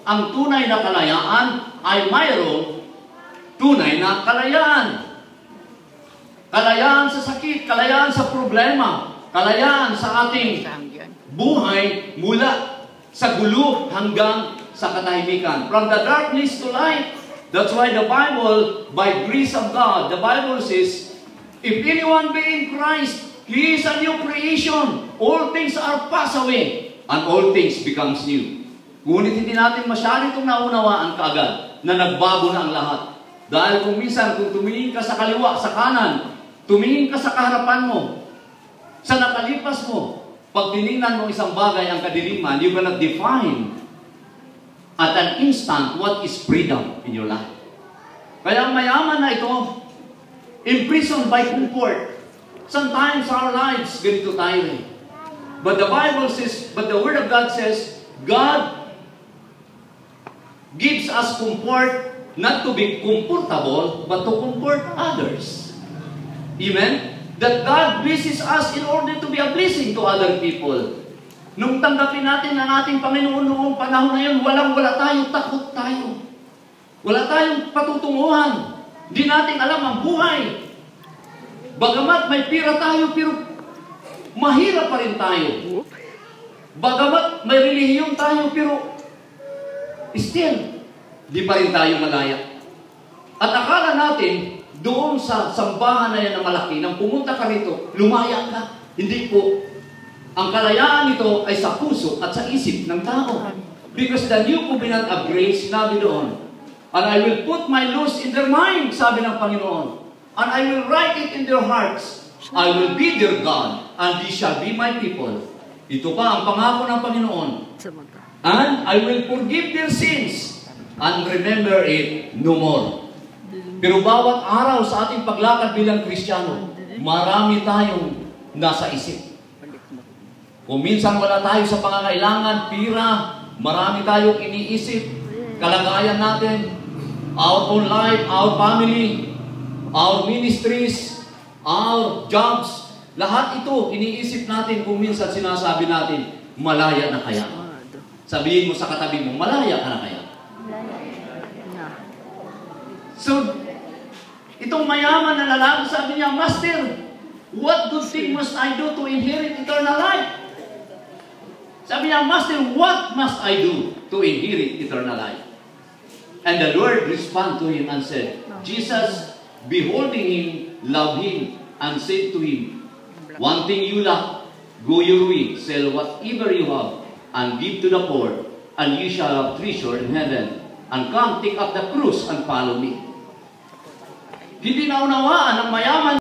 ang tunay na kalayaan ay mayroong tunay na kalayaan. Kalayaan sa sakit, kalayaan sa problema, kalayaan sa ating buhay mula sa gulo hanggang sa katahimikan. From the darkness to light. That's why the Bible, by grace of God, the Bible says, if anyone be in Christ, he is a new creation. All things are passed away, and all things becomes new. Ngunit hindi natin masyado itong naunawaan kaagad na nagbago na ang lahat. Dahil kung minsan, kung tumingin ka sa kaliwa, sa kanan, tumingin ka sa kaharapan mo, sa nakalipas mo, pag tinignan mo isang bagay ang kadiliman, you're gonna define at an instant what is freedom in your life. Kaya mayaman na ito, imprisoned by comfort. Sometimes our lives, ganito tayo eh. But the Bible says, but the Word of God says, God gives us comfort not to be comfortable, but to comfort others. Amen? That God blesses us in order to be a blessing to other people. Nung tanggapin natin ang ating Panginoon noong panahon na yun, walang-wala tayo, takot tayo. Wala tayong patutunguhan. Di natin alam ang buhay. Bagamat may pira tayo, pero mahirap pa rin tayo. Bagamat may relihiyon tayo, pero still, di pa rin tayo malaya. At akala natin, doon sa sambahan na yan na malaki, nang pumunta ka rito, lumaya ka. Hindi po. Ang kalayaan nito ay sa puso at sa isip ng tao. Because the new covenant of grace, sinabi doon, and I will put my laws in their mind, sabi ng Panginoon. And I will write it in their hearts. I will be their God, and they shall be my people. Ito pa ang pangako ng Panginoon. And I will forgive their sins and remember it no more. Pero bawat araw sa ating paglakad bilang Kristiyano, marami tayong nasa isip. Kung minsan wala tayo sa pangangailangan, pira, marami tayong iniisip, kalagayan natin, our own life, our family, our ministries, our jobs, lahat ito iniisip natin kung minsan sinasabi natin, malaya na kaya. Sabihin mo sa katabi mo, malaya ka na kaya? So, itong mayaman na lalaki, sabi niya, Master, what good thing must I do to inherit eternal life? Sabi niya, Master, what must I do to inherit eternal life? And the Lord responded to him and said, Jesus, beholding him, loved him, and said to him, one thing you lack, go your way, sell whatever you have, and give to the poor, and you shall have treasure in heaven, and come take up the cross and follow me. Hindi naunawaan ng mayaman